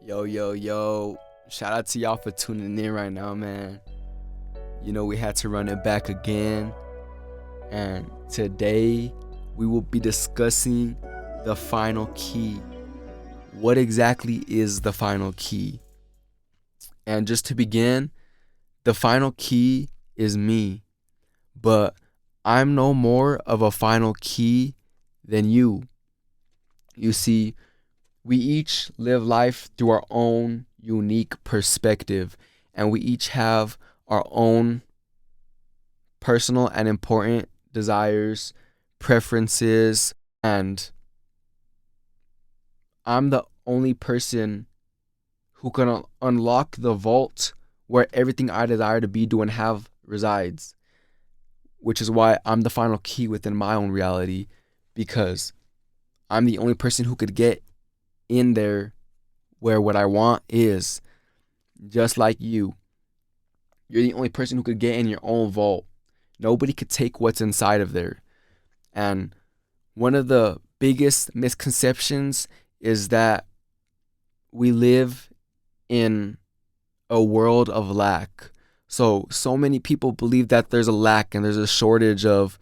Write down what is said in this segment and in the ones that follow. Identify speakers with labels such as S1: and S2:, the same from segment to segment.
S1: Yo, yo, yo. Shout out to y'all for tuning in right now, man. You know, we had to run it back again. And today we will be discussing the final key. What exactly is the final key? And just to begin, the final key is me. But I'm no more of a final key than you. You see, we each live life through our own unique perspective, and we each have our own personal and important desires, preferences, and I'm the only person who can unlock the vault where everything I desire to be, do, and have resides, which is why I'm the final key within my own reality, because I'm the only person who could get in there where what I want is. Just like you. You're the only person who could get in your own vault. Nobody could take what's inside of there. And one of the biggest misconceptions is that we live in a world of lack. So many people believe that there's a lack and there's a shortage of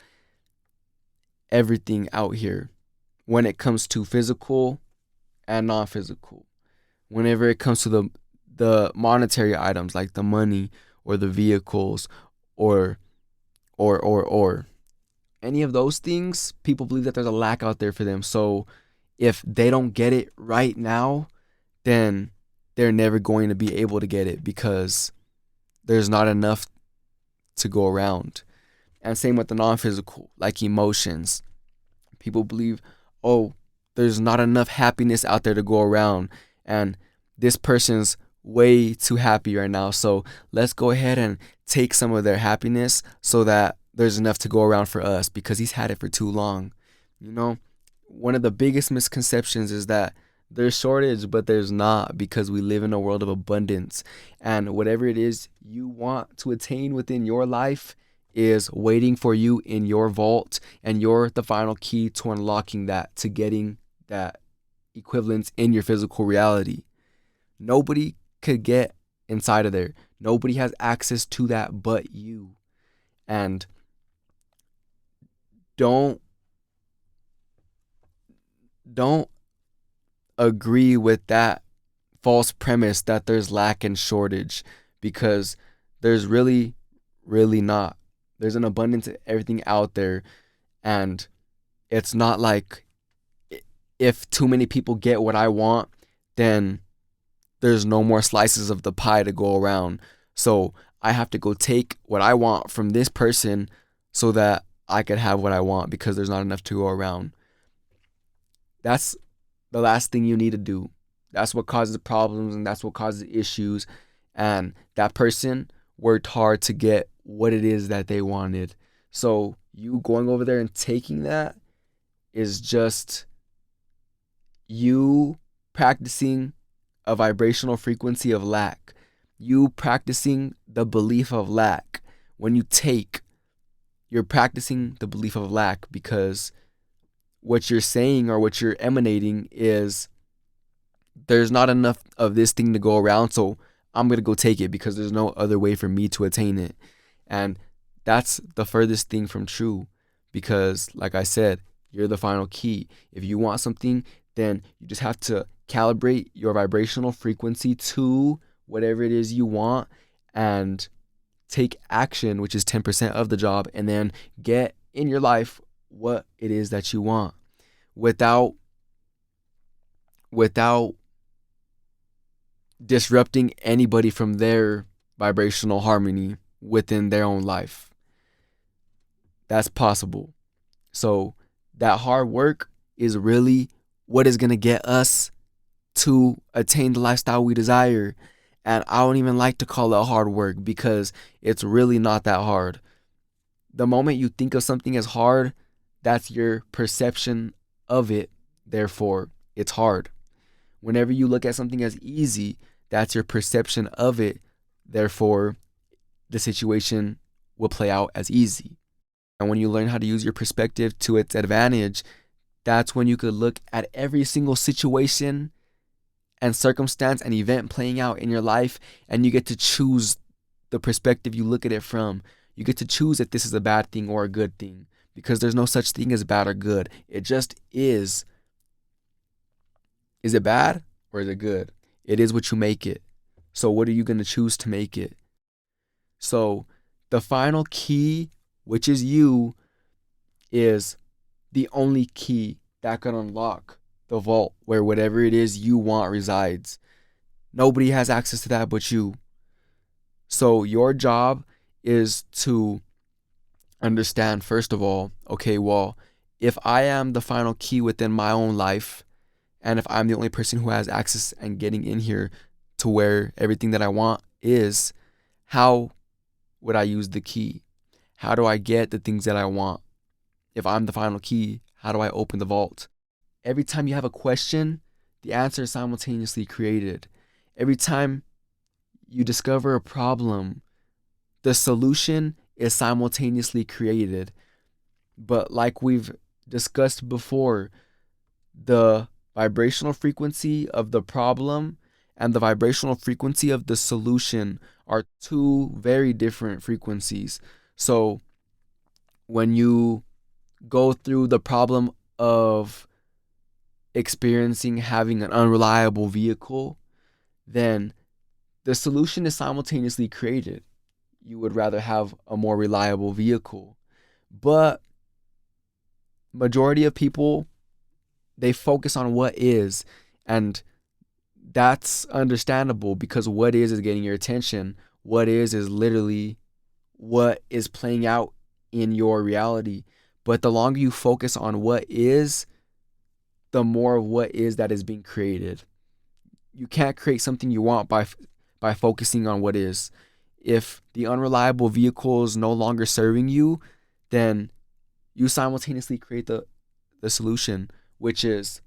S1: everything out here when it comes to physical and non-physical. Whenever it comes to the monetary items like the money or the vehicles or any of those things, people believe that there's a lack out there for them. So if they don't get it right now, then they're never going to be able to get it because there's not enough to go around. And same with the non-physical, like emotions. People believe, oh, there's not enough happiness out there to go around, and this person's way too happy right now, so let's go ahead and take some of their happiness so that there's enough to go around for us because he's had it for too long. You know, one of the biggest misconceptions is that there's shortage, but there's not, because we live in a world of abundance, and whatever it is you want to attain within your life is waiting for you in your vault, and you're the final key to unlocking that, to getting that equivalence in your physical reality. Nobody could get inside of there. Nobody has access to that but you. And don't agree with that false premise that there's lack and shortage, because there's really not. There's an abundance of everything out there, and it's not like if too many people get what I want, then there's no more slices of the pie to go around. So I have to go take what I want from this person so that I could have what I want, because there's not enough to go around. That's the last thing you need to do. That's what causes problems, and that's what causes issues. And that person worked hard to get what it is that they wanted. So you going over there and taking that is just you practicing a vibrational frequency of lack. You practicing the belief of lack. When you take, you're practicing the belief of lack, because what you're saying or what you're emanating is there's not enough of this thing to go around, so I'm going to go take it because there's no other way for me to attain it. And that's the furthest thing from true, because like I said, you're the final key. If you want something, then you just have to calibrate your vibrational frequency to whatever it is you want and take action, which is 10% of the job, and then get in your life what it is that you want without disrupting anybody from their vibrational harmony within their own life. That's possible. So that hard work is really what is going to get us to attain the lifestyle we desire. And I don't even like to call it hard work, because it's really not that hard. The moment you think of something as hard, that's your perception of it. Therefore, it's hard. Whenever you look at something as easy, that's your perception of it. Therefore, the situation will play out as easy. And when you learn how to use your perspective to its advantage, that's when you could look at every single situation and circumstance and event playing out in your life, and you get to choose the perspective you look at it from. You get to choose if this is a bad thing or a good thing, because there's no such thing as bad or good. It just is. Is it bad or is it good? It is what you make it. So what are you going to choose to make it? So the final key, which is you, is the only key that can unlock the vault where whatever it is you want resides. Nobody has access to that but you. So your job is to understand, first of all, okay, well, if I am the final key within my own life, and if I'm the only person who has access and getting in here to where everything that I want is, how would I use the key? How do I get the things that I want? If I'm the final key, how do I open the vault? Every time you have a question, the answer is simultaneously created. Every time you discover a problem, the solution is simultaneously created. But like we've discussed before, the vibrational frequency of the problem and the vibrational frequency of the solution are two very different frequencies. So when you go through the problem of experiencing having an unreliable vehicle, then the solution is simultaneously created. You would rather have a more reliable vehicle. But majority of people, they focus on what is, and that's understandable because what is getting your attention. What is literally what is playing out in your reality. But the longer you focus on what is, the more of what is that is being created. You can't create something you want by focusing on what is. If the unreliable vehicle is no longer serving you, then you simultaneously create the solution, which is,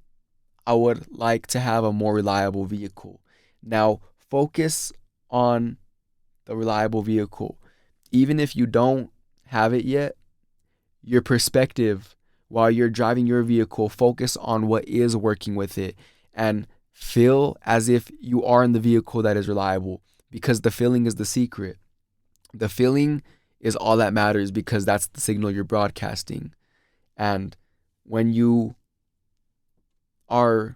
S1: I would like to have a more reliable vehicle. Now, focus on the reliable vehicle. Even if you don't have it yet, your perspective while you're driving your vehicle, focus on what is working with it and feel as if you are in the vehicle that is reliable, because the feeling is the secret. The feeling is all that matters because that's the signal you're broadcasting. And when you are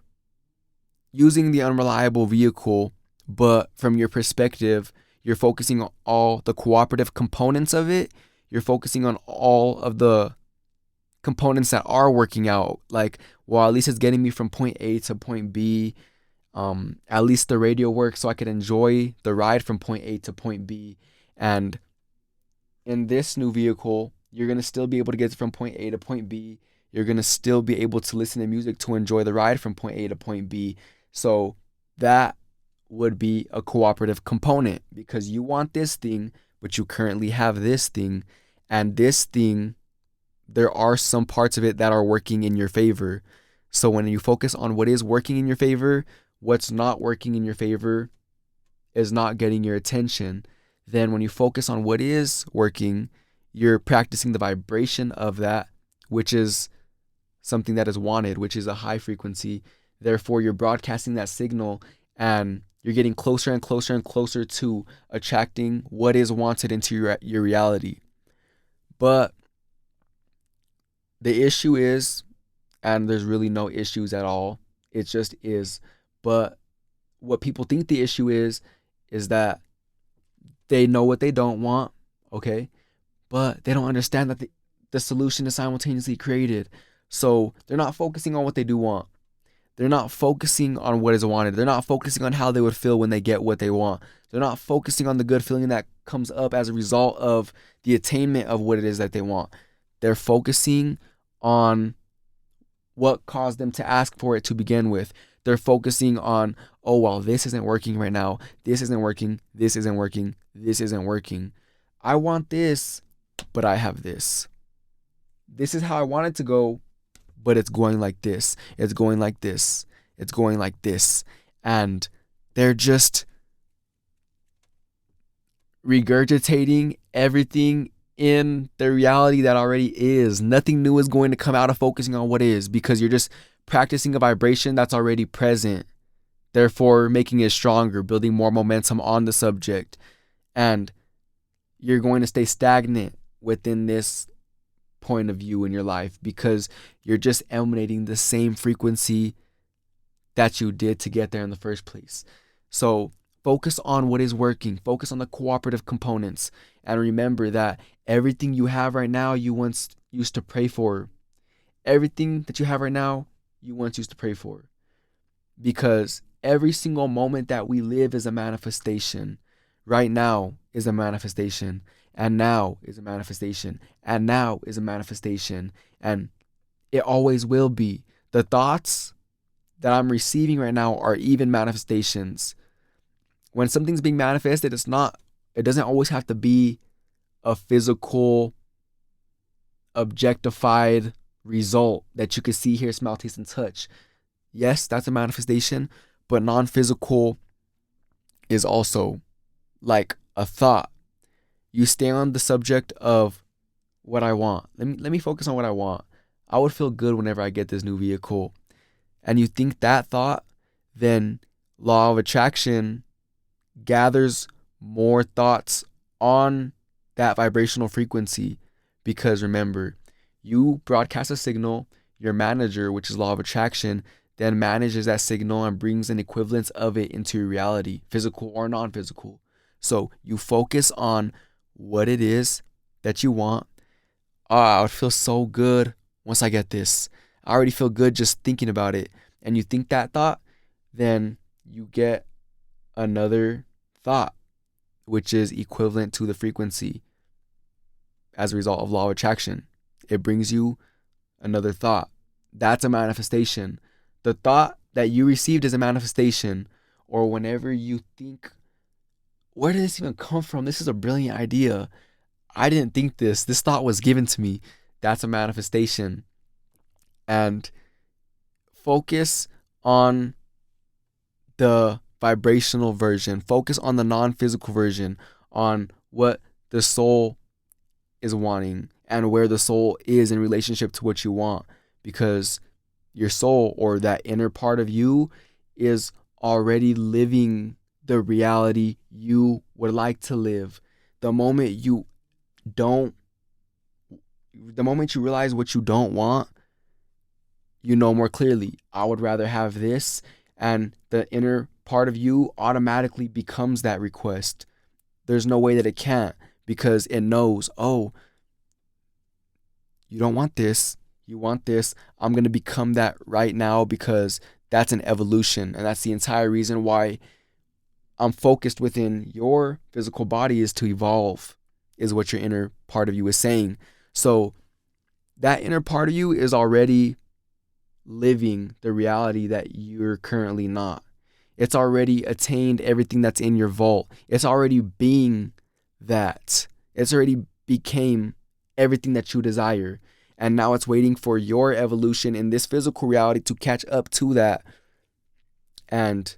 S1: using the unreliable vehicle, but from your perspective, you're focusing on all the cooperative components of it. You're focusing on all of the components that are working out. Like, well, at least it's getting me from point A to point B. At least the radio works so I can enjoy the ride from point A to point B. And in this new vehicle, you're going to still be able to get from point A to point B. You're going to still be able to listen to music to enjoy the ride from point A to point B. So that would be a cooperative component because you want this thing, but you currently have this thing. And this thing, there are some parts of it that are working in your favor. So when you focus on what is working in your favor, what's not working in your favor is not getting your attention. Then when you focus on what is working, you're practicing the vibration of that, which is something that is wanted, which is a high frequency. Therefore, you're broadcasting that signal and you're getting closer and closer and closer to attracting what is wanted into your reality. But the issue is, and there's really no issues at all, it just is. But what people think the issue is that they know what they don't want, okay? But they don't understand that the solution is simultaneously created. So they're not focusing on what they do want. They're not focusing on what is wanted. They're not focusing on how they would feel when they get what they want. They're not focusing on the good feeling that comes up as a result of the attainment of what it is that they want. They're focusing on what caused them to ask for it to begin with. They're focusing on, oh, well, this isn't working right now. This isn't working. This isn't working. This isn't working. I want this, but I have this. This is how I want it to go, but it's going like this. It's going like this. It's going like this. And they're just regurgitating everything in the reality that already is. Nothing new is going to come out of focusing on what is, because you're just practicing a vibration that's already present. therefore making it stronger, building more momentum on the subject. And you're going to stay stagnant within this point of view in your life because you're just emanating the same frequency that you did to get there in the first place. So focus on what is working. Focus on the cooperative components. And remember that everything you have right now, you once used to pray for. Everything that you have right now, you once used to pray for. Because every single moment that we live is a manifestation. Right now is a manifestation. And now is a manifestation. And now is a manifestation. And it always will be. The thoughts that I'm receiving right now are even manifestations. When something's being manifested, it doesn't always have to be a physical, objectified result that you can see, hear, smell, taste, and touch. Yes, that's a manifestation, but non-physical is also like a thought. You stay on the subject of what I want. Let me focus on what I want. I would feel good whenever I get this new vehicle. And you think that thought, then law of attraction gathers more thoughts on that vibrational frequency. Because remember, you broadcast a signal, your manager, which is law of attraction, then manages that signal and brings an equivalence of it into your reality, physical or non-physical. So you focus on what it is that you want. I would feel so good once I get this. I already feel good just thinking about it. And you think that thought, then you get another thought, which is equivalent to the frequency as a result of law of attraction. It brings you another thought. That's a manifestation. The thought that you received is a manifestation. Or whenever you think, where did this even come from? This is a brilliant idea. I didn't think this. This thought was given to me. That's a manifestation. And focus on the vibrational version. Focus on the non-physical version, on what the soul is wanting and where the soul is in relationship to what you want. Because your soul, or that inner part of you, is already living the reality you would like to live. The moment you realize what you don't want, you know more clearly, I would rather have this, and the inner part of you automatically becomes that request. There's no way that it can't, because it knows, oh, you don't want this, you want this. I'm going to become that right now, because that's an evolution, and that's the entire reason why I'm focused within your physical body, is to evolve, is what your inner part of you is saying. So that inner part of you is already living the reality that you're currently not. It's already attained everything that's in your vault. It's already being that. It's already became everything that you desire. And now it's waiting for your evolution in this physical reality to catch up to that. And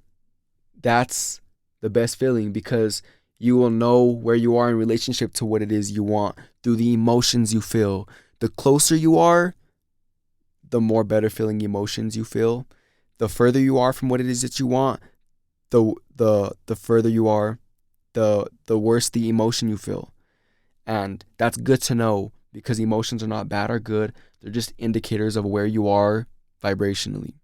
S1: that's the best feeling, because you will know where you are in relationship to what it is you want through the emotions you feel. The closer you are, the more better feeling emotions you feel. The further you are from what it is that you want, the further you are, the worse the emotion you feel. And that's good to know, because emotions are not bad or good. They're just indicators of where you are vibrationally.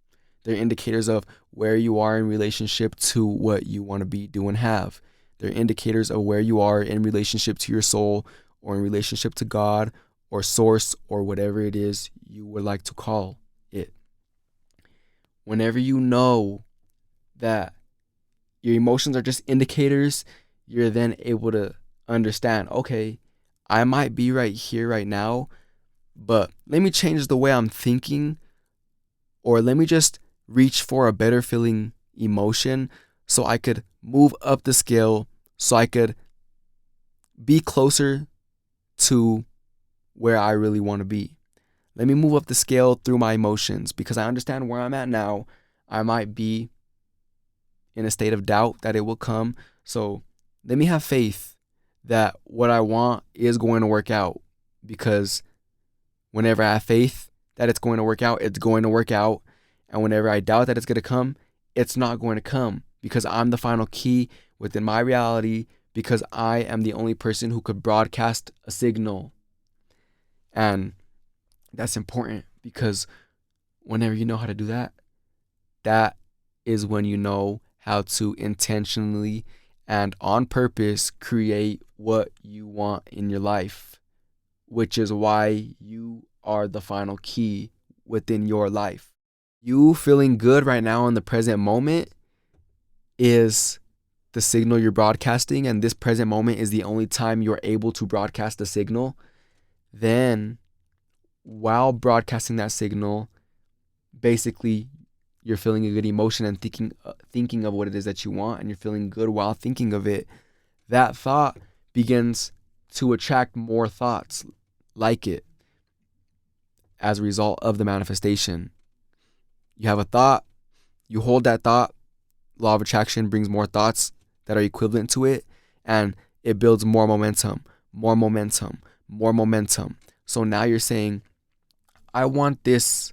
S1: They're indicators of where you are in relationship to what you want to be, do, and have. They're indicators of where you are in relationship to your soul, or in relationship to God, or source, or whatever it is you would like to call it. Whenever you know that your emotions are just indicators, you're then able to understand, okay, I might be right here right now, but let me change the way I'm thinking, or let me just reach for a better feeling emotion so I could move up the scale, so I could be closer to where I really want to be. Let me move up the scale through my emotions, because I understand where I'm at now. I might be in a state of doubt that it will come. So let me have faith that what I want is going to work out, because whenever I have faith that it's going to work out, it's going to work out. And whenever I doubt that it's going to come, it's not going to come, because I'm the final key within my reality, because I am the only person who could broadcast a signal. And that's important, because whenever you know how to do that, that is when you know how to intentionally and on purpose create what you want in your life, which is why you are the final key within your life. You feeling good right now in the present moment is the signal you're broadcasting, and this present moment is the only time you're able to broadcast the signal. Then, while broadcasting that signal, basically you're feeling a good emotion and thinking of what it is that you want, and you're feeling good while thinking of it. That thought begins to attract more thoughts like it as a result of the manifestation. You have a thought, you hold that thought, law of attraction brings more thoughts that are equivalent to it, and it builds more momentum, more momentum, more momentum. So now you're saying, I want this.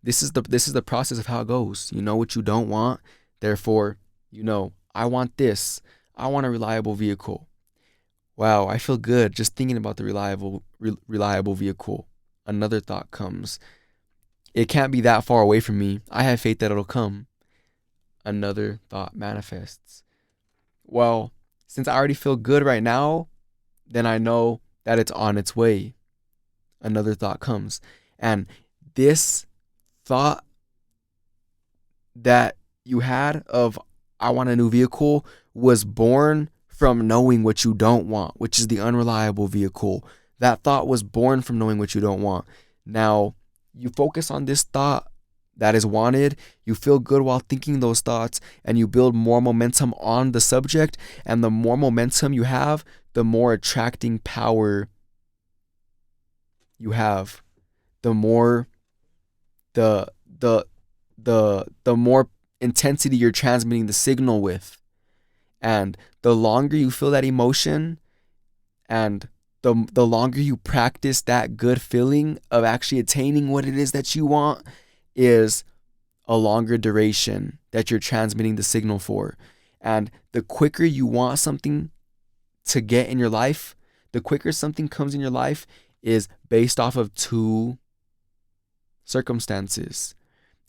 S1: This is the process of how it goes. You know what you don't want, therefore, I want this. I want a reliable vehicle. Wow, I feel good just thinking about the reliable vehicle. Another thought comes. It can't be that far away from me. I have faith that it'll come. Another thought manifests. Well, since I already feel good right now, then I know that it's on its way. Another thought comes. And this thought that you had of, I want a new vehicle, was born from knowing what you don't want, which is the unreliable vehicle. That thought was born from knowing what you don't want. Now, you focus on this thought that is wanted, you feel good while thinking those thoughts, and you build more momentum on the subject. And the more momentum you have, the more attracting power you have. The more the more intensity you're transmitting the signal with. And the longer you feel that emotion, and the longer you practice that good feeling of actually attaining what it is that you want, is a longer duration that you're transmitting the signal for. And the quicker you want something to get in your life, the quicker something comes in your life, is based off of two circumstances.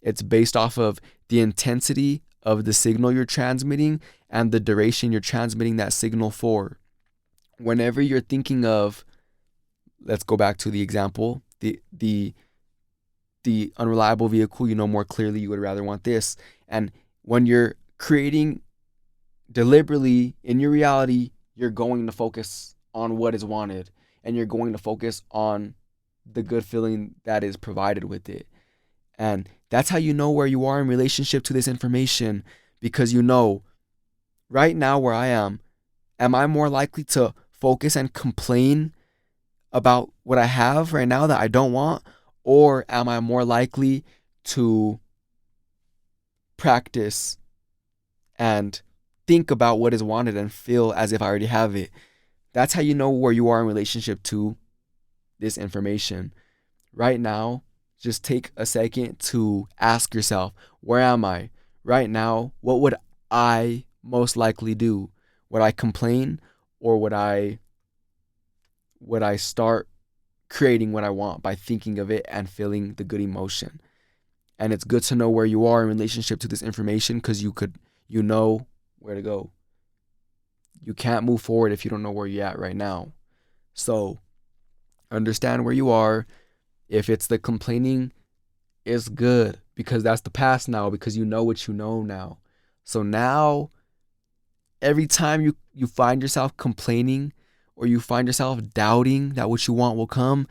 S1: It's based off of the intensity of the signal you're transmitting and the duration you're transmitting that signal for. Whenever you're thinking of, let's go back to the example, the unreliable vehicle, more clearly you would rather want this. And when you're creating deliberately in your reality, you're going to focus on what is wanted, and you're going to focus on the good feeling that is provided with it. And that's how you know where you are in relationship to this information, because right now where I am I more likely to focus and complain about what I have right now that I don't want, or am I more likely to practice and think about what is wanted and feel as if I already have it? That's how you know where you are in relationship to this information. Right now, just take a second to ask yourself, where am I? Right now, what would I most likely do? Would I complain, or would I start creating what I want by thinking of it and feeling the good emotion? And it's good to know where you are in relationship to this information, because you know where to go. You can't move forward if you don't know where you're at right now. So understand where you are. If it's the complaining, it's good, because that's the past now, because you know what you know now. So now, every time you find yourself complaining, or you find yourself doubting that what you want will come,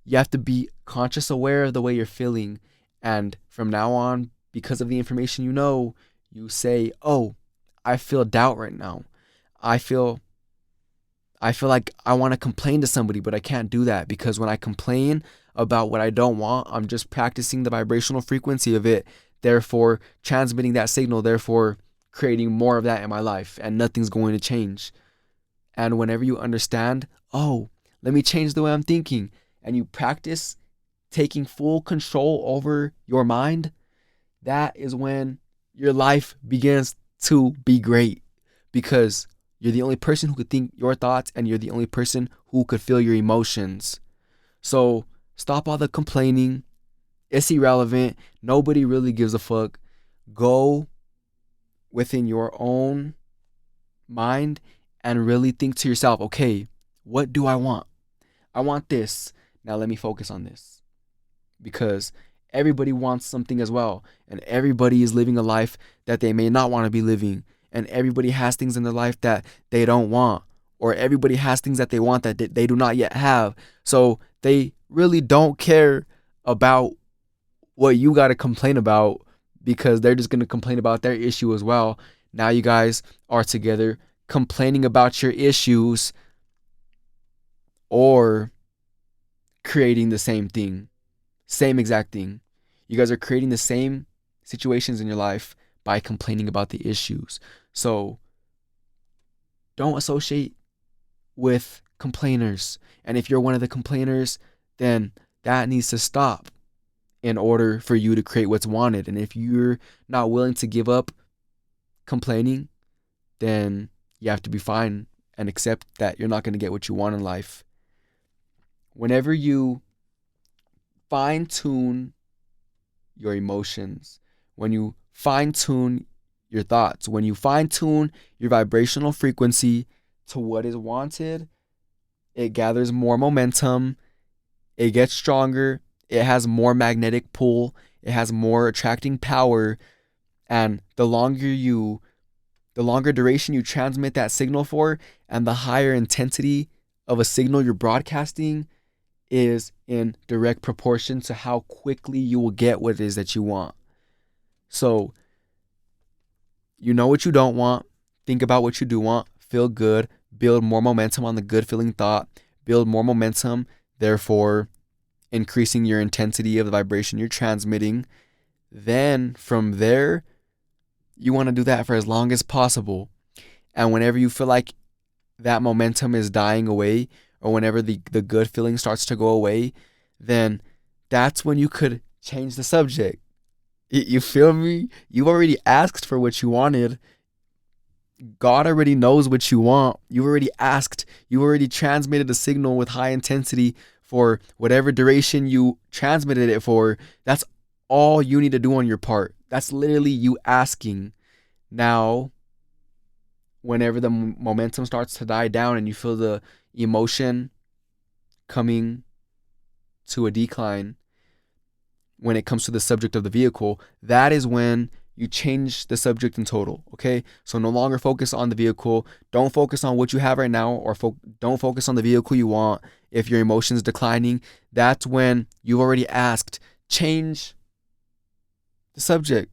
S1: you have to be conscious aware of the way you're feeling. And from now on, because of the information you say, oh, I feel doubt right now. I feel like I want to complain to somebody, but I can't do that, because when I complain about what I don't want, I'm just practicing the vibrational frequency of it, therefore transmitting that signal, therefore creating more of that in my life, and nothing's going to change. And whenever you understand, oh, let me change the way I'm thinking, and you practice taking full control over your mind, that is when your life begins to be great because you're the only person who could think your thoughts and you're the only person who could feel your emotions. So stop all the complaining. It's irrelevant. Nobody really gives a fuck. Go within your own mind and really think to yourself, okay, what do I want? I want this. Now let me focus on this. Because everybody wants something as well. And everybody is living a life that they may not want to be living. And everybody has things in their life that they don't want. Or everybody has things that they want that they do not yet have. So they really don't care about what you got to complain about because they're just going to complain about their issue as well. Now you guys are together complaining about your issues or creating the same thing, same exact thing. You guys are creating the same situations in your life by complaining about the issues. So don't associate with complainers. And if you're one of the complainers, then that needs to stop in order for you to create what's wanted. And if you're not willing to give up complaining, then you have to be fine and accept that you're not going to get what you want in life. Whenever you fine tune your emotions, when you fine tune your thoughts, when you fine tune your vibrational frequency to what is wanted, it gathers more momentum, it gets stronger, it has more magnetic pull, it has more attracting power, and the longer duration you transmit that signal for, and the higher intensity of a signal you're broadcasting is in direct proportion to how quickly you will get what it is that you want. So, you know what you don't want, think about what you do want, feel good, build more momentum on the good feeling thought, build more momentum, therefore increasing your intensity of the vibration you're transmitting. Then from there, you want to do that for as long as possible. And whenever you feel like that momentum is dying away, or whenever the good feeling starts to go away, then that's when you could change the subject. You feel me? You already asked for what you wanted. God already knows what you want. You already asked. You already transmitted a signal with high intensity for whatever duration you transmitted it for. That's all you need to do on your part. That's literally you asking. Now, whenever the momentum starts to die down and you feel the emotion coming to a decline when it comes to the subject of the vehicle, that is when you change the subject in total, okay? So no longer focus on the vehicle. Don't focus on what you have right now, or don't focus on the vehicle you want. If your emotion's declining, that's when you've already asked. Change the subject.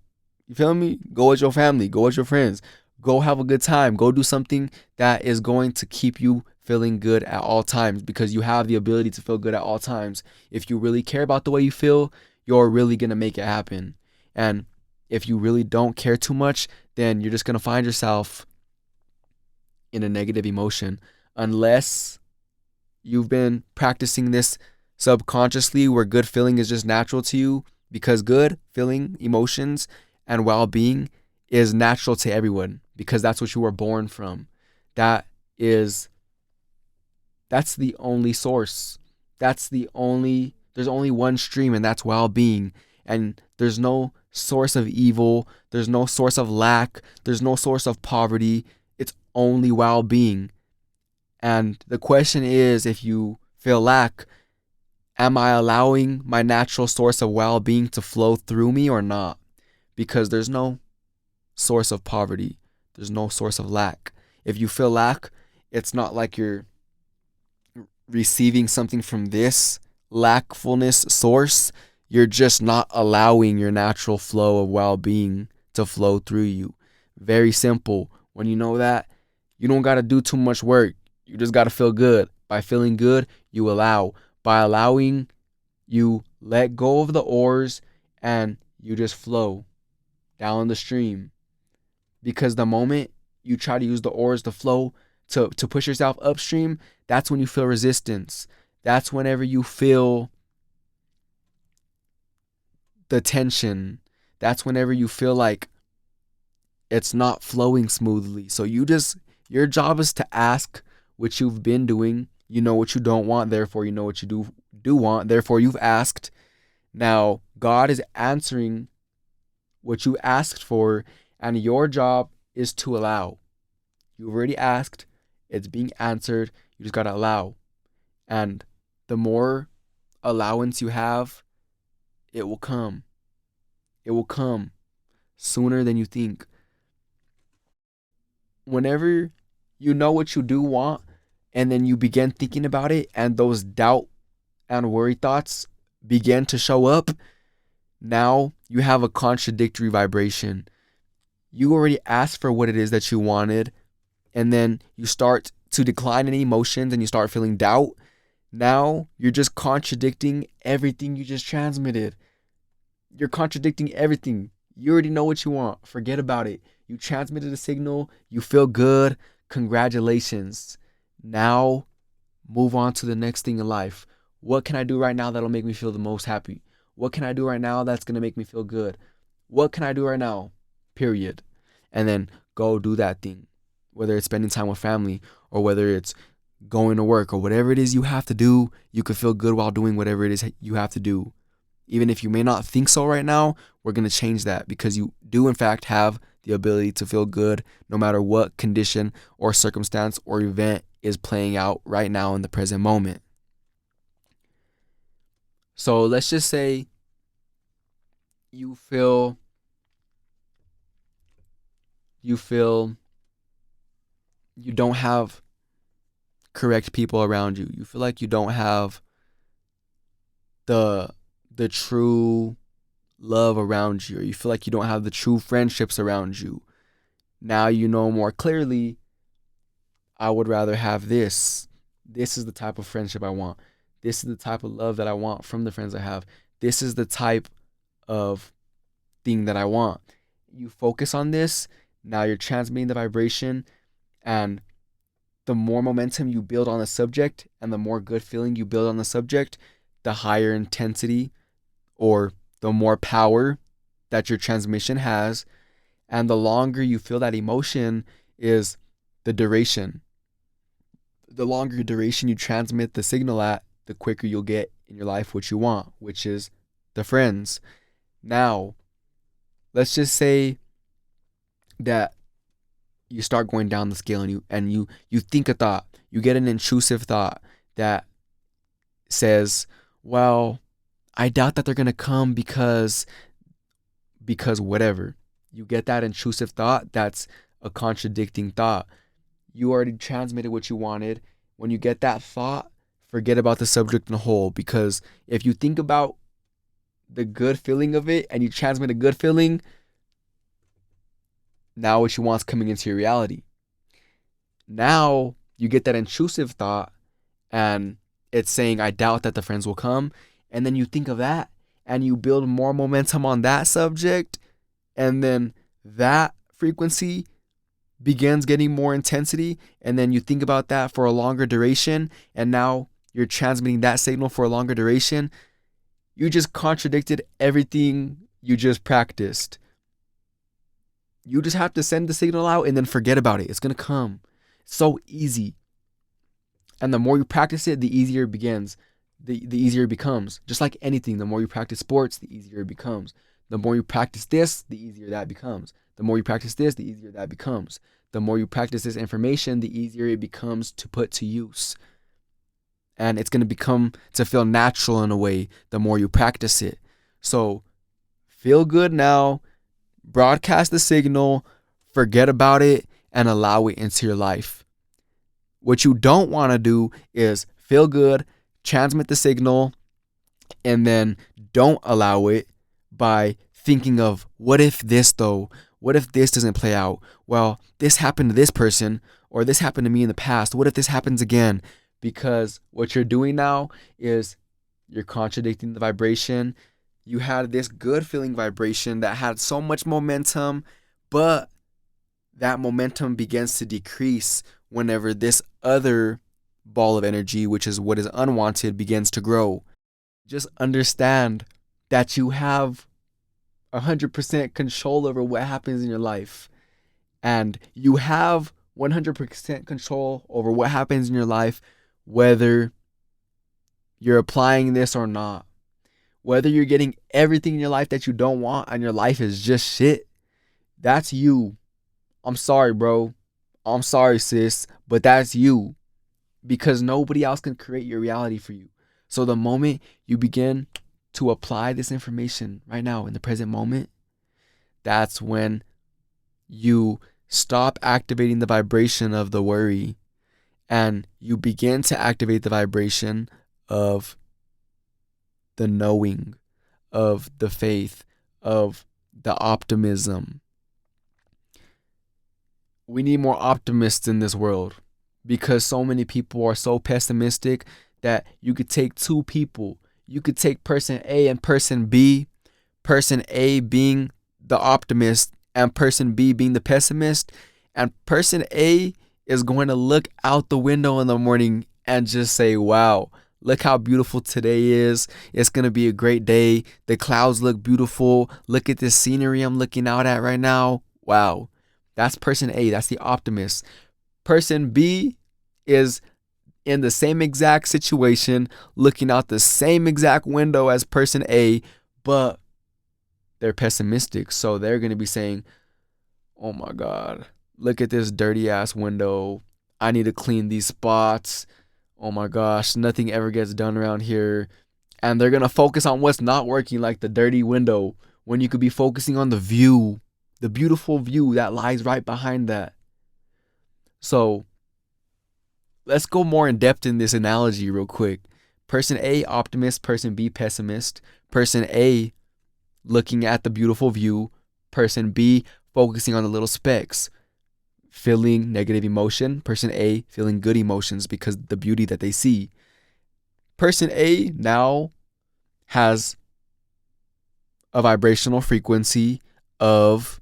S1: You feel me? Go with your family. Go with your friends. Go have a good time. Go do something that is going to keep you feeling good at all times, because you have the ability to feel good at all times. If you really care about the way you feel, you're really going to make it happen. And if you really don't care too much, then you're just going to find yourself in a negative emotion, unless you've been practicing this subconsciously, where good feeling is just natural to you, because good feeling, emotions, and well-being is natural to everyone, because that's what you were born from. That's the only source. There's only one stream, and that's well-being. And there's no source of evil. There's no source of lack. There's no source of poverty. It's only well-being. And the question is, if you feel lack, am I allowing my natural source of well-being to flow through me or not? Because there's no source of poverty. There's no source of lack. If you feel lack, it's not like you're receiving something from this lackfulness source. You're just not allowing your natural flow of well-being to flow through you. Very simple. When you know that, you don't got to do too much work. You just got to feel good. By feeling good, you allow. By allowing, you let go of the oars and you just flow down the stream. Because the moment you try to use the oars to flow, to push yourself upstream, that's when you feel resistance. That's whenever you feel the tension. That's whenever you feel like it's not flowing smoothly. So your job is to ask, which you've been doing. You know what you don't want, therefore you know what you do want, therefore you've asked. Now God is answering what you asked for, and your job is to allow. You've already asked, it's being answered, you just got to allow. And the more allowance you have, it will come. It will come sooner than you think. Whenever you know what you do want, and then you begin thinking about it, and those doubt and worry thoughts begin to show up, now you have a contradictory vibration. You already asked for what it is that you wanted, and then you start to decline in emotions and you start feeling doubt. Now you're just contradicting everything you just transmitted. You're contradicting everything. You already know what you want. Forget about it. You transmitted a signal. You feel good. Congratulations. Now move on to the next thing in life. What can I do right now that'll make me feel the most happy? What can I do right now that's going to make me feel good? What can I do right now? Period. And then go do that thing. Whether it's spending time with family or whether it's going to work or whatever it is you have to do, you can feel good while doing whatever it is you have to do. Even if you may not think so right now, we're going to change that because you do in fact have the ability to feel good no matter what condition or circumstance or event is playing out right now in the present moment. So let's just say you feel you don't have correct people around you. You feel like you don't have the true love around you, or you feel like you don't have the true friendships around you. Now you know more clearly, I would rather have this. This is the type of friendship I want. This is the type of love that I want from the friends I have. This is the type of thing that I want. You focus on this, now you're transmitting the vibration, and the more momentum you build on the subject and the more good feeling you build on the subject, the higher intensity or the more power that your transmission has. And the longer you feel that emotion is the duration. The longer duration you transmit the signal at, the quicker you'll get in your life what you want, which is the friends. Now, let's just say that you start going down the scale and you think a thought, you get an intrusive thought that says, well, I doubt that they're going to come because whatever. You get that intrusive thought, that's a contradicting thought. You already transmitted what you wanted. When you get that thought, forget about the subject in whole, because if you think about the good feeling of it and you transmit a good feeling, now what you want is coming into your reality. Now you get that intrusive thought and it's saying, I doubt that the friends will come. And then you think of that and you build more momentum on that subject. And then that frequency begins getting more intensity. And then you think about that for a longer duration. And now you're transmitting that signal for a longer duration. You just contradicted everything you just practiced. You just have to send the signal out and then forget about it. It's going to come. It's so easy. And the more you practice it, the easier it begins. The easier it becomes. Just like anything, the more you practice sports, the easier it becomes. The more you practice this, the easier that becomes. The more you practice this, the easier that becomes. The more you practice this information, the easier it becomes to put to use. And it's going to become to feel natural in a way the more you practice it. So feel good now. Broadcast the signal, forget about it, and allow it into your life. What you don't want to do is feel good, transmit the signal, and then don't allow it by thinking of, what if this though? What if this doesn't play out? Well, this happened to this person, or this happened to me in the past. What if this happens again? Because what you're doing now is you're contradicting the vibration. You had this good feeling vibration that had so much momentum, but that momentum begins to decrease whenever this other ball of energy, which is what is unwanted, begins to grow. Just understand that you have 100% control over what happens in your life. And you have 100% control over what happens in your life, whether you're applying this or not. Whether you're getting everything in your life that you don't want and your life is just shit, that's you. I'm sorry, bro. I'm sorry, sis, but that's you. Because nobody else can create your reality for you. So the moment you begin to apply this information right now in the present moment, that's when you stop activating the vibration of the worry and you begin to activate the vibration of the knowing, of the faith, of the optimism. We need more optimists in this world because so many people are so pessimistic that you could take two people. You could take person A and person B, person A being the optimist and person B being the pessimist, and person A is going to look out the window in the morning and just say, wow, look how beautiful today is. It's going to be a great day. The clouds look beautiful. Look at this scenery I'm looking out at right now. Wow. That's person A. That's the optimist. Person B is in the same exact situation, looking out the same exact window as person A, but they're pessimistic. So they're going to be saying, oh my God, look at this dirty ass window. I need to clean these spots. Oh my gosh, nothing ever gets done around here. And they're going to focus on what's not working, like the dirty window, when you could be focusing on the view, the beautiful view that lies right behind that. So let's go more in depth in this analogy real quick. Person A, optimist. Person B, pessimist. Person A, looking at the beautiful view. Person B, focusing on the little specks, feeling negative emotion. Person A, feeling good emotions because the beauty that they see. Person A now has a vibrational frequency of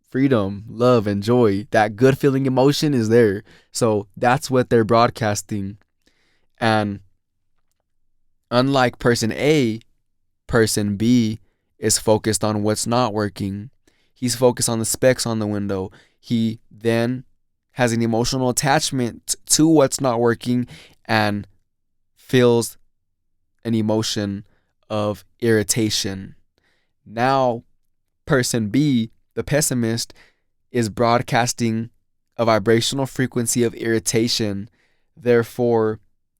S1: freedom, love, and joy. That good feeling emotion is there. So that's what they're broadcasting. And unlike person A, person B is focused on what's not working. He's focused on the specks on the window. He then has an emotional attachment to what's not working and feels an emotion of irritation. Now, person B, the pessimist, is broadcasting a vibrational frequency of irritation, therefore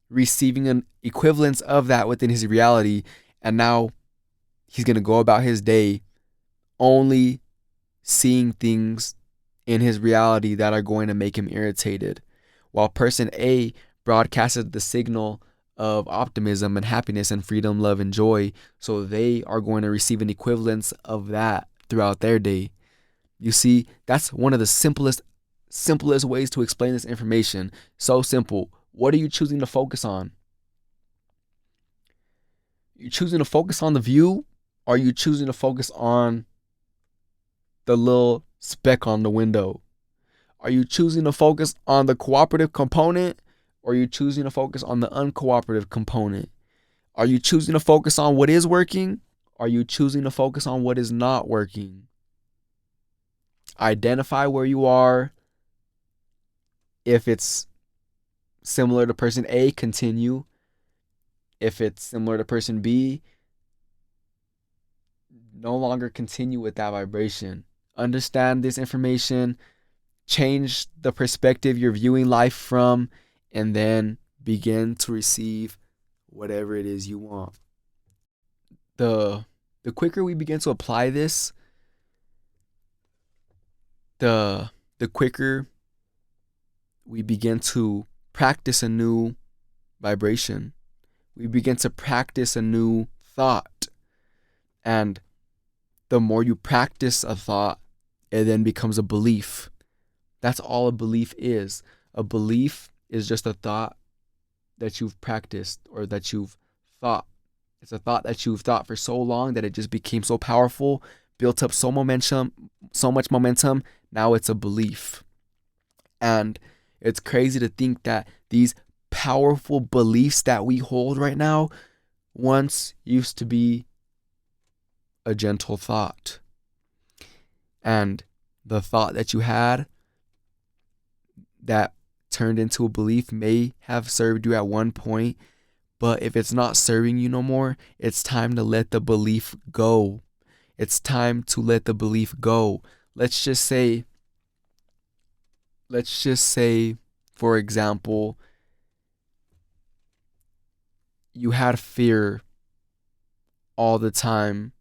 S1: receiving an equivalence of that within his reality. And now he's going to go about his day only seeing things in his reality that are going to make him irritated. While person A broadcasted the signal of optimism and happiness and freedom, love, and joy, so they are going to receive an equivalence of that throughout their day. You see, that's one of the simplest ways to explain this information. So simple. What are you choosing to focus on? You choosing to focus on the view, or are you choosing to focus on the little speck on the window? Are you choosing to focus on the cooperative component, or are you choosing to focus on the uncooperative component? Are you choosing to focus on what is working? Or are you choosing to focus on what is not working? Identify where you are. If it's similar to person A, continue. If it's similar to person B, no longer continue with that vibration. Understand this information, change the perspective you're viewing life from, and then begin to receive whatever it is you want. The quicker we begin to apply this, the quicker we begin to practice a new vibration. We begin to practice a new thought. And the more you practice a thought, it then becomes a belief. That's all a belief is. A belief is just a thought that you've practiced or that you've thought. It's a thought that you've thought for so long that it just became so powerful, built up so much momentum. Now it's a belief. And it's crazy to think that these powerful beliefs that we hold right now once used to be a gentle thought. And the thought that you had that turned into a belief may have served you at one point, but if it's not serving you no more, it's time to let the belief go. It's time to let the belief go. Let's just say, for example, you had fear all the time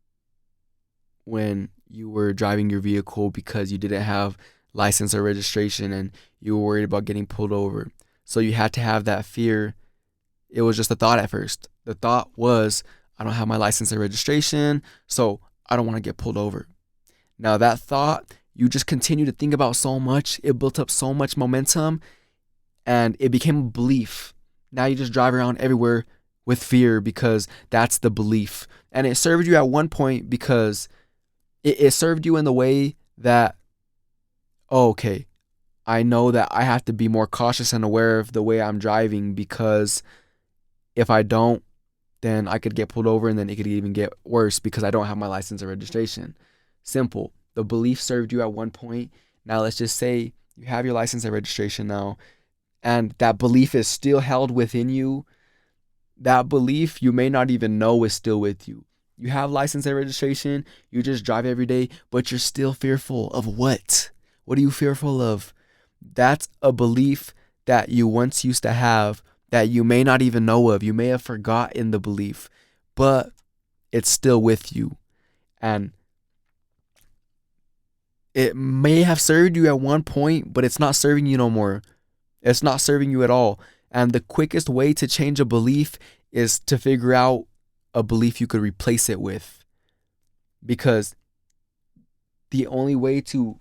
S1: when you were driving your vehicle because you didn't have license or registration and you were worried about getting pulled over. So you had to have that fear. It was just a thought at first. The thought was, I don't have my license or registration, so I don't want to get pulled over. Now that thought, you just continue to think about so much. It built up so much momentum and it became a belief. Now you just drive around everywhere with fear because that's the belief. And it served you at one point because it served you in the way that, oh, okay, I know that I have to be more cautious and aware of the way I'm driving because if I don't, then I could get pulled over and then it could even get worse because I don't have my license or registration. Simple. The belief served you at one point. Now let's just say you have your license and registration now, and that belief is still held within you. That belief you may not even know is still with you. You have license and registration, you just drive every day, but you're still fearful of what? What are you fearful of? That's a belief that you once used to have that you may not even know of. You may have forgotten the belief, but it's still with you. And it may have served you at one point, but it's not serving you no more. It's not serving you at all. And the quickest way to change a belief is to figure out a belief you could replace it with. Because the only way to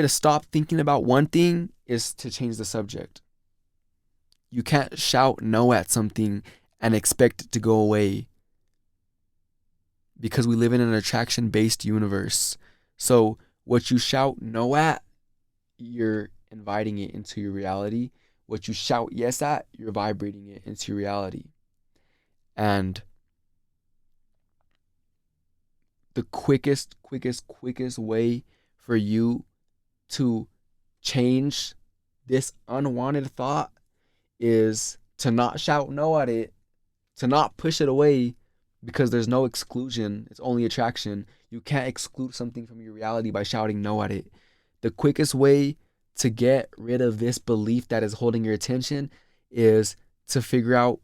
S1: stop thinking about one thing is to change the subject. You can't shout no at something and expect it to go away. Because we live in an attraction-based universe. So what you shout no at, you're inviting it into your reality. What you shout yes at, you're vibrating it into your reality. And the quickest way for you to change this unwanted thought is to not shout no at it, to not push it away, because there's no exclusion. It's only attraction. You can't exclude something from your reality by shouting no at it. The quickest way to get rid of this belief that is holding your attention is to figure out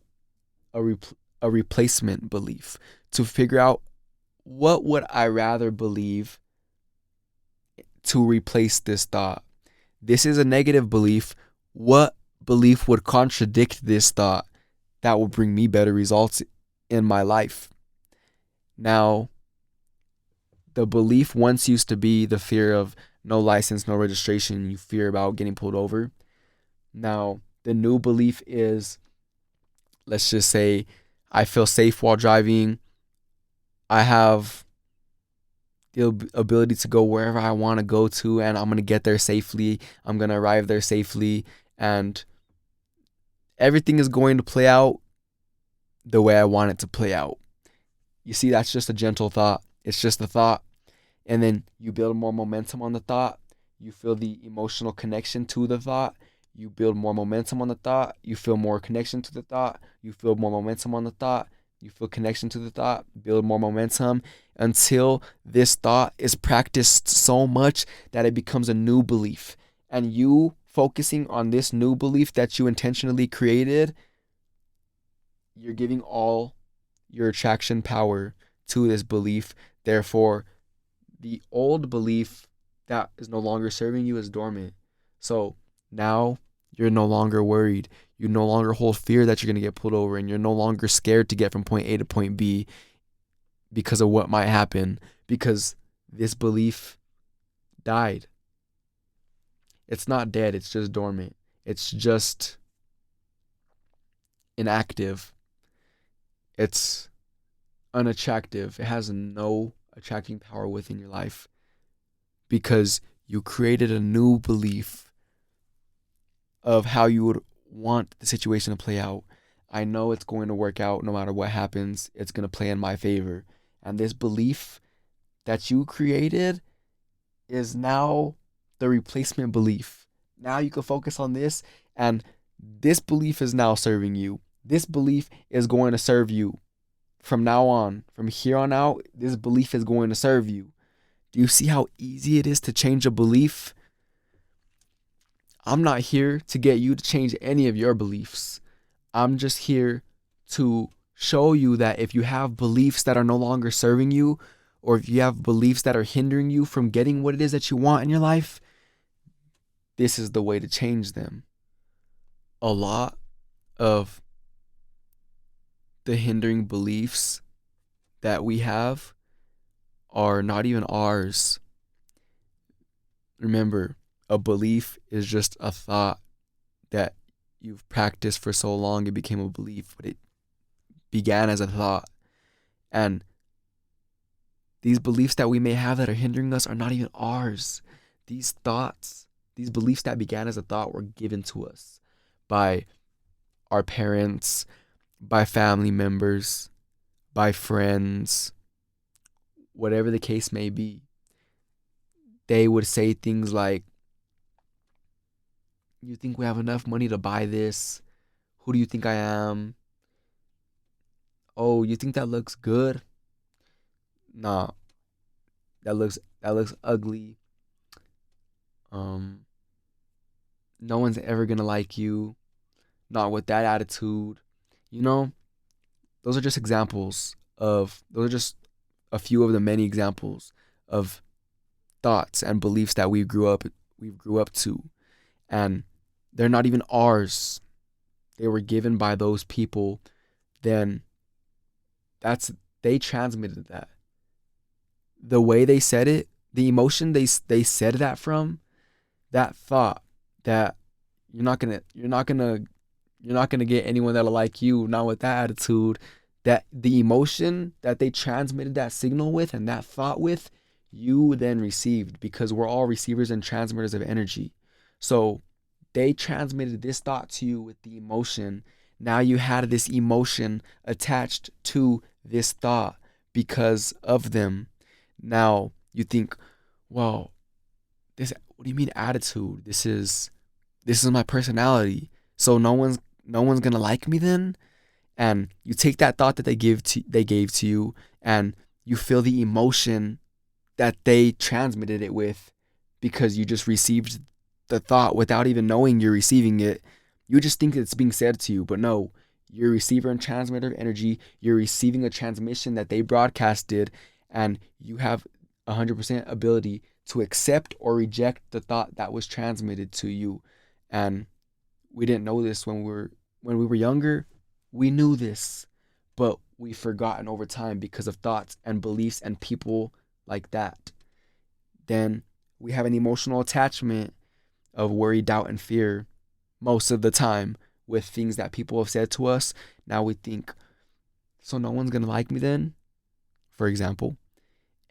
S1: a replacement belief. To figure out, what would I rather believe to replace this thought? This is a negative belief. What belief would contradict this thought that will bring me better results in my life? Now, the belief once used to be the fear of no license, no registration. You fear about getting pulled over. Now, the new belief is, let's just say, I feel safe while driving. I have the ability to go wherever I want to go to, and I'm going to get there safely. I'm going to arrive there safely, and everything is going to play out the way I want it to play out. You see, that's just a gentle thought. It's just a thought. And then you build more momentum on the thought. You feel the emotional connection to the thought. You build more momentum on the thought. You feel more connection to the thought. You feel more momentum on the thought. You feel connection to the thought. Build more momentum until this thought is practiced so much that it becomes a new belief. And you focusing on this new belief that you intentionally created, you're giving all your attraction power to this belief. Therefore, the old belief that is no longer serving you is dormant. So now you're no longer worried. You no longer hold fear that you're going to get pulled over, and you're no longer scared to get from point A to point B because of what might happen, because this belief died. It's not dead. It's just dormant. It's just inactive. It's unattractive. It has no attracting power within your life because you created a new belief of how you would want the situation to play out. I know it's going to work out no matter what happens. It's going to play in my favor. And this belief that you created is now the replacement belief. Now you can focus on this, and this belief is now serving you. This belief is going to serve you from now on. From here on out, this belief is going to serve you. Do you see how easy it is to change a belief? I'm not here to get you to change any of your beliefs. I'm just here to show you that if you have beliefs that are no longer serving you, or if you have beliefs that are hindering you from getting what it is that you want in your life, this is the way to change them. A lot of the hindering beliefs that we have are not even ours. Remember, a belief is just a thought that you've practiced for so long it became a belief, but it began as a thought. And these beliefs that we may have that are hindering us are not even ours. These thoughts, these beliefs that began as a thought were given to us by our parents, by family members, by friends, whatever the case may be. They would say things like, you think we have enough money to buy this? Who do you think I am? Oh, you think that looks good? Nah, that looks ugly. Um, no one's ever gonna like you. Not with that attitude. You know, those are just examples those are just a few of the many examples of thoughts and beliefs that we grew up to, and they're not even ours. They were given by those people. Then that's they transmitted that. The way they said it, the emotion they said that from, that thought that you're not gonna get anyone that'll like you, not with that attitude. That the emotion that they transmitted that signal with and that thought with, you then received, because we're all receivers and transmitters of energy. So they transmitted this thought to you with the emotion. Now you had this emotion attached to this thought because of them. Now you think, well, what do you mean attitude? This is my personality. So no one's gonna like me then? And you take that thought that they gave to you, and you feel the emotion that they transmitted it with, because you just received the thought without even knowing you're receiving it. You just think it's being said to you, but no, you're a receiver and transmitter of energy. You're receiving a transmission that they broadcasted, and you have 100% ability to accept or reject the thought that was transmitted to you. And we didn't know this when we were younger. We knew this, but we've forgotten over time because of thoughts and beliefs and people like that. Then we have an emotional attachment of worry, doubt, and fear most of the time with things that people have said to us. Now we think, so no one's gonna like me then, for example.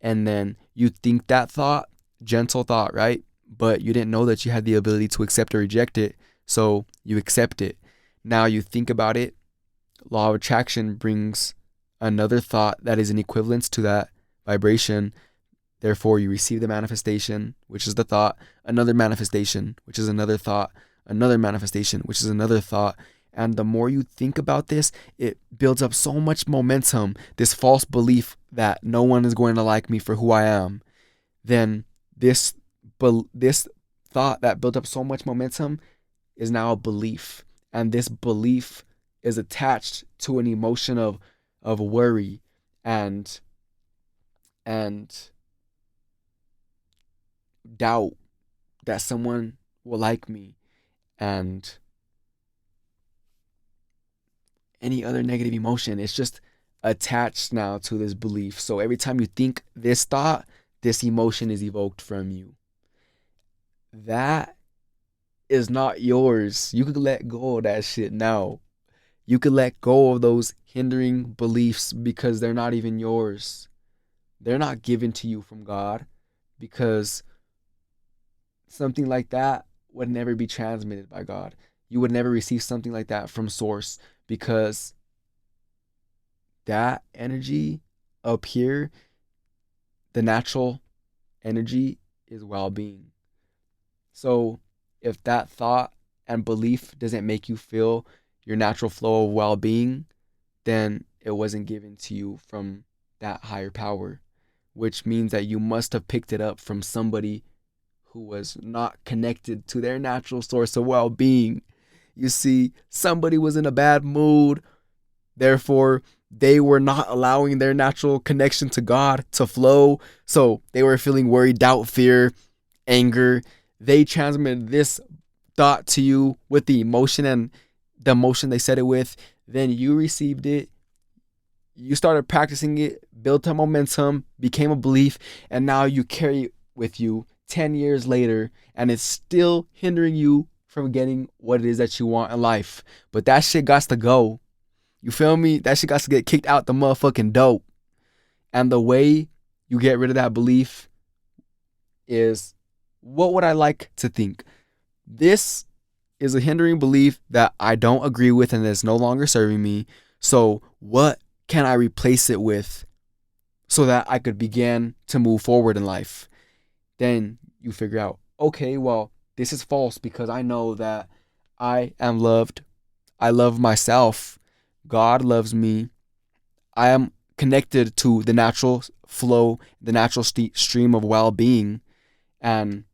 S1: And then you think that thought, gentle thought, right? But you didn't know that you had the ability to accept or reject it. So you accept it. Now you think about it. Law of attraction brings another thought that is in equivalence to that vibration. Therefore, you receive the manifestation, which is the thought, another manifestation, which is another thought, another manifestation, which is another thought. And the more you think about this, it builds up so much momentum, this false belief that no one is going to like me for who I am. Then this thought that built up so much momentum is now a belief. And this belief is attached to an emotion of worry and doubt that someone will like me, and any other negative emotion. It's just attached now to this belief. So every time you think this thought, this emotion is evoked from you. That is not yours. You could let go of that shit now. You could let go of those hindering beliefs because they're not even yours. They're not given to you from God, because something like that would never be transmitted by God. You would never receive something like that from source, because that energy up here, the natural energy, is well-being. So if that thought and belief doesn't make you feel your natural flow of well-being, then it wasn't given to you from that higher power, which means that you must have picked it up from somebody who was not connected to their natural source of well-being. You see, somebody was in a bad mood, therefore they were not allowing their natural connection to God to flow. So they were feeling worry, doubt, fear, anger. They transmitted this thought to you with the emotion, and the emotion they said it with. Then you received it. You started practicing it, built a momentum, became a belief, and now you carry it with you 10 years later, and it's still hindering you from getting what it is that you want in life. But that shit got to go. You feel me? That shit got to get kicked out the motherfucking dope. And the way you get rid of that belief is, what would I like to think? This is a hindering belief that I don't agree with and is no longer serving me. So what can I replace it with so that I could begin to move forward in life? Then you figure out, okay, well, this is false because I know that I am loved. I love myself. God loves me. I am connected to the natural flow, the natural stream of well-being. And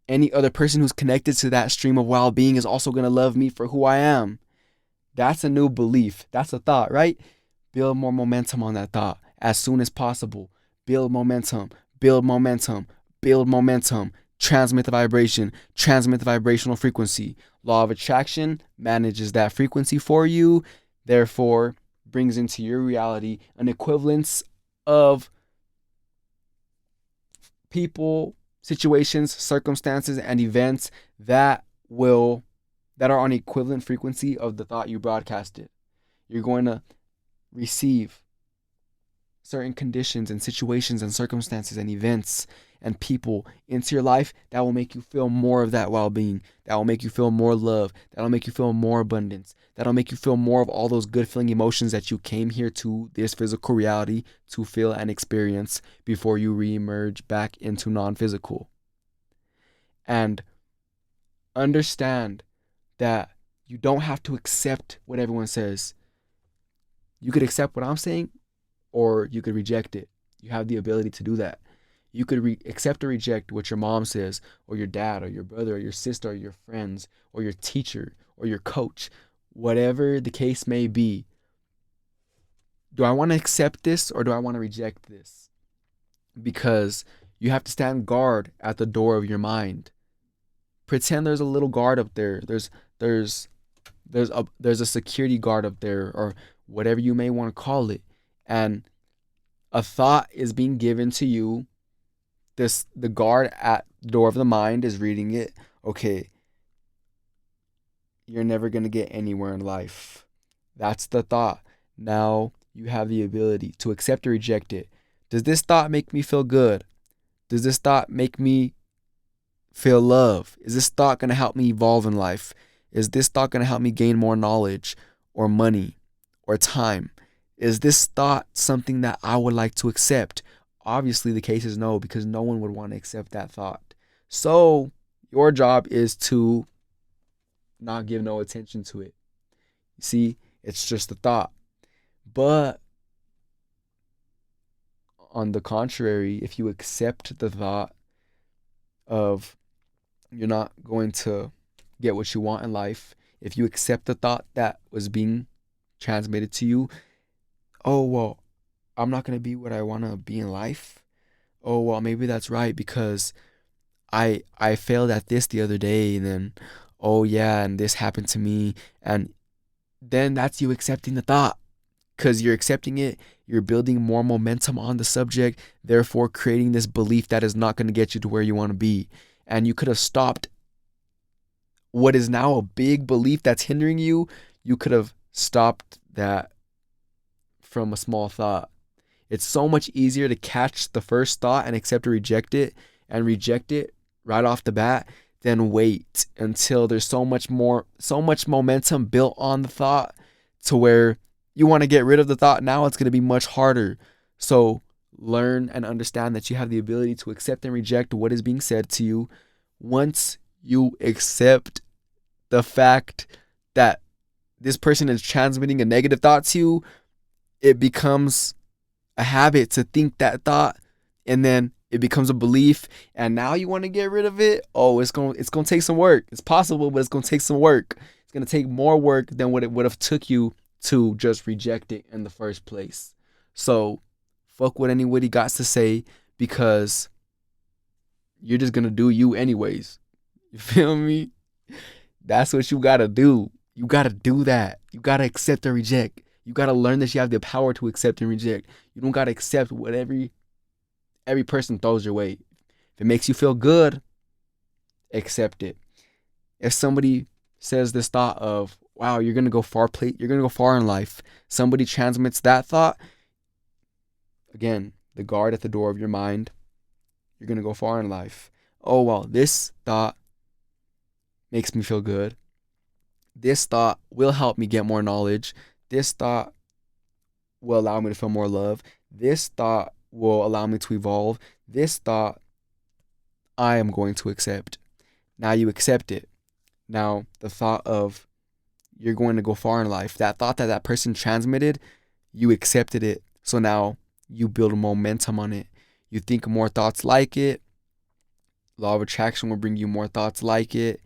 S1: any other person who's connected to that stream of well-being is also going to love me for who I am. That's a new belief. That's a thought, right? Build more momentum on that thought as soon as possible. Build momentum, build momentum, build momentum. Transmit the vibration, transmit the vibrational frequency. Law of attraction manages that frequency for you, therefore brings into your reality an equivalence of people, situations, circumstances, and events that are on equivalent frequency of the thought you broadcasted. You're going to receive certain conditions and situations and circumstances and events and people into your life that will make you feel more of that well-being, that will make you feel more love, that will make you feel more abundance, that will make you feel more of all those good feeling emotions that you came here to this physical reality to feel and experience before you re-emerge back into non-physical. And understand that you don't have to accept what everyone says. You could accept what I'm saying, or you could reject it. You have the ability to do that. You could accept or reject what your mom says, or your dad, or your brother, or your sister, or your friends, or your teacher, or your coach, whatever the case may be. Do I want to accept this, or do I want to reject this? Because you have to stand guard at the door of your mind. Pretend there's a little guard up there. There's a security guard up there, or whatever you may want to call it. And a thought is being given to you. The guard at the door of the mind is reading it. Okay, you're never going to get anywhere in life. That's the thought. Now you have the ability to accept or reject it. Does this thought make me feel good? Does this thought make me feel love? Is this thought going to help me evolve in life? Is this thought going to help me gain more knowledge or money or time? Is this thought something that I would like to accept? Obviously, the case is no, because no one would want to accept that thought. So your job is to not give no attention to it. You see, it's just a thought. But on the contrary, if you accept the thought of you're not going to get what you want in life, if you accept the thought that was being transmitted to you, oh, well, I'm not going to be what I want to be in life. Oh, well, maybe that's right because I failed at this the other day, and then, oh yeah, and this happened to me. And then that's you accepting the thought. Because you're accepting it, you're building more momentum on the subject, therefore creating this belief that is not going to get you to where you want to be. And you could have stopped what is now a big belief that's hindering you. You could have stopped that from a small thought. It's so much easier to catch the first thought and accept or reject it right off the bat than wait until there's so much momentum built on the thought to where you want to get rid of the thought. Now it's going to be much harder. So learn and understand that you have the ability to accept and reject what is being said to you. Once you accept the fact that this person is transmitting a negative thought to you, it becomes a habit to think that thought, and then it becomes a belief, and now you want to get rid of it. Oh, it's gonna take some work. It's possible, but it's gonna take some work. It's gonna take more work than what it would have took you to just reject it in the first place. So fuck what anybody got to say, because you're just gonna do you anyways. You feel me? That's what you gotta do. You gotta do that. You gotta accept or reject. You gotta learn that you have the power to accept and reject. You don't gotta accept what every person throws your way. If it makes you feel good, accept it. If somebody says this thought of, wow, you're gonna go far in life, somebody transmits that thought, again, the guard at the door of your mind, you're gonna go far in life. Oh well, this thought makes me feel good. This thought will help me get more knowledge. This thought will allow me to feel more love. This thought will allow me to evolve. This thought I am going to accept. Now you accept it. Now the thought of you're going to go far in life, that thought that person transmitted, you accepted it. So now you build momentum on it. You think more thoughts like it. Law of attraction will bring you more thoughts like it.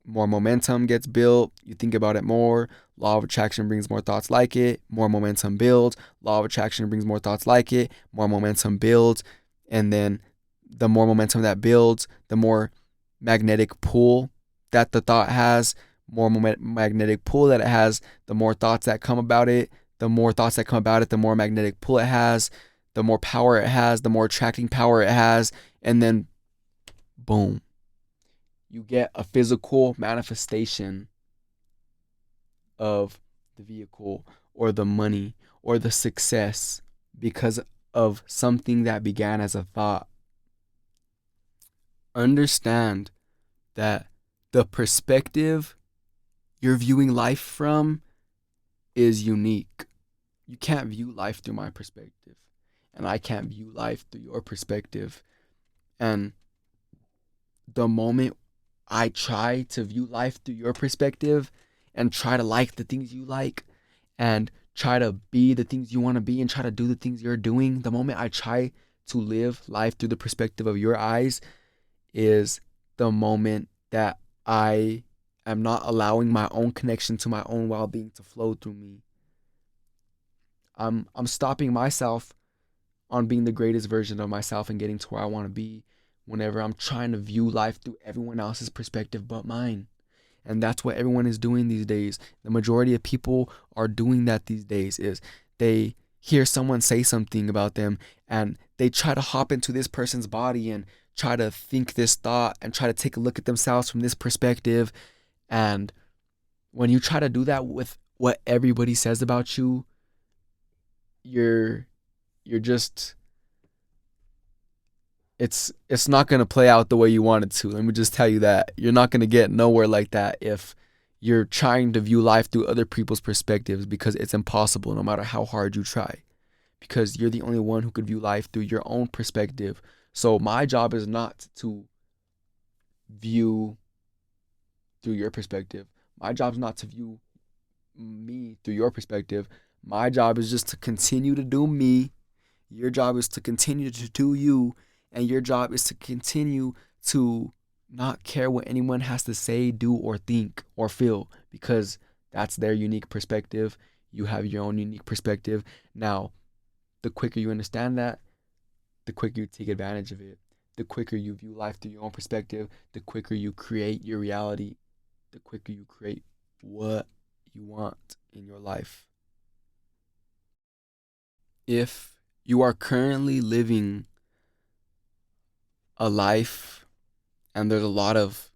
S1: More momentum gets built. You think about it more. Law of attraction brings more thoughts like it. More momentum builds. Law of attraction brings more thoughts like it. More momentum builds. And then the more momentum that builds, the more magnetic pull that the thought has. More magnetic pull that it has, the more thoughts that come about it. The more thoughts that come about it, the more magnetic pull it has. The more power it has, the more attracting power it has. And then, boom. You get a physical manifestation of the vehicle or the money or the success because of something that began as a thought. Understand that the perspective you're viewing life from is unique. You can't view life through my perspective, and I can't view life through your perspective. And the moment I try to view life through your perspective and try to like the things you like and try to be the things you want to be and try to do the things you're doing, the moment I try to live life through the perspective of your eyes is the moment that I am not allowing my own connection to my own well-being to flow through me. I'm stopping myself on being the greatest version of myself and getting to where I want to be whenever I'm trying to view life through everyone else's perspective but mine. And that's what everyone is doing these days. The majority of people are doing that these days is they hear someone say something about them and they try to hop into this person's body and try to think this thought and try to take a look at themselves from this perspective. And when you try to do that with what everybody says about you, you're just it's not going to play out the way you want it to. Let me just tell you that. You're not going to get nowhere like that if you're trying to view life through other people's perspectives, because it's impossible no matter how hard you try. Because you're the only one who could view life through your own perspective. So my job is not to view through your perspective. My job is not to view me through your perspective. My job is just to continue to do me. Your job is to continue to do you. And your job is to continue to not care what anyone has to say, do, or think, or feel, because that's their unique perspective. You have your own unique perspective. Now, the quicker you understand that, the quicker you take advantage of it. The quicker you view life through your own perspective, the quicker you create your reality, the quicker you create what you want in your life. If you are currently living a life and there's a lot of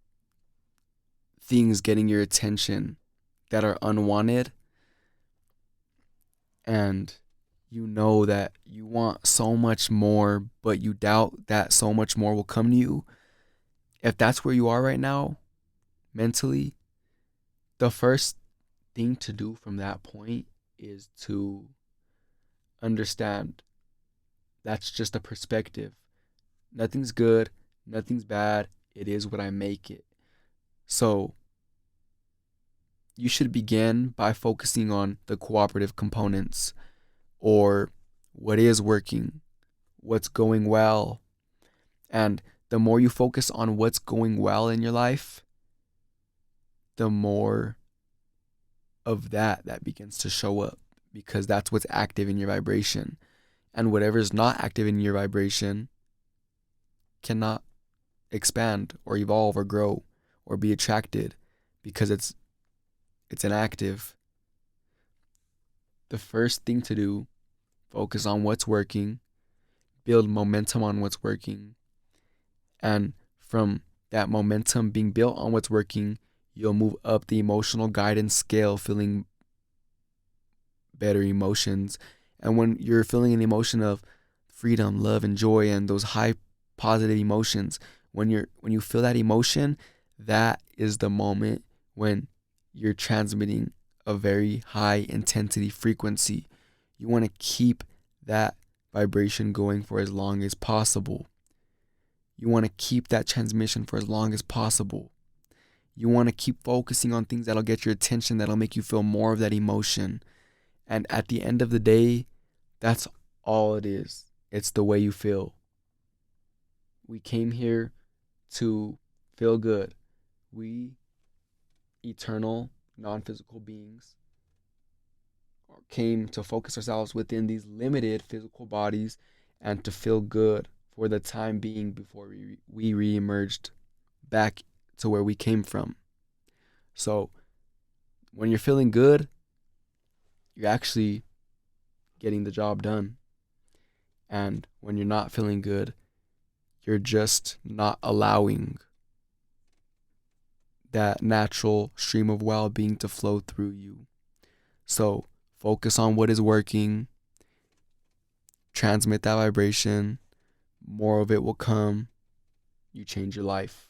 S1: things getting your attention that are unwanted, and you know that you want so much more, but you doubt that so much more will come to you, if that's where you are right now mentally, the first thing to do from that point is to understand That's just a perspective. Nothing's good, nothing's bad. It is what I make it. So you should begin by focusing on the cooperative components, or what is working, what's going well. And the more you focus on what's going well in your life, the more of that begins to show up, because that's what's active in your vibration. And whatever is not active in your vibration cannot expand or evolve or grow or be attracted, because it's inactive. The first thing to do, focus on what's working, build momentum on what's working, and from that momentum being built on what's working, you'll move up the emotional guidance scale, feeling better emotions. And when you're feeling an emotion of freedom, love, and joy, and those high positive emotions, when you feel that emotion, that is the moment when you're transmitting a very high intensity frequency. You want to keep that vibration going for as long as possible. You want to keep that transmission for as long as possible. You want to keep focusing on things that'll get your attention, that'll make you feel more of that emotion. And at the end of the day, that's all it is. It's the way you feel. We came here to feel good. We, eternal, non-physical beings, came to focus ourselves within these limited physical bodies and to feel good for the time being before we re-emerged back to where we came from. So when you're feeling good, you're actually getting the job done. And when you're not feeling good, you're just not allowing that natural stream of well-being to flow through you. So focus on what is working, transmit that vibration, more of it will come. You change your life.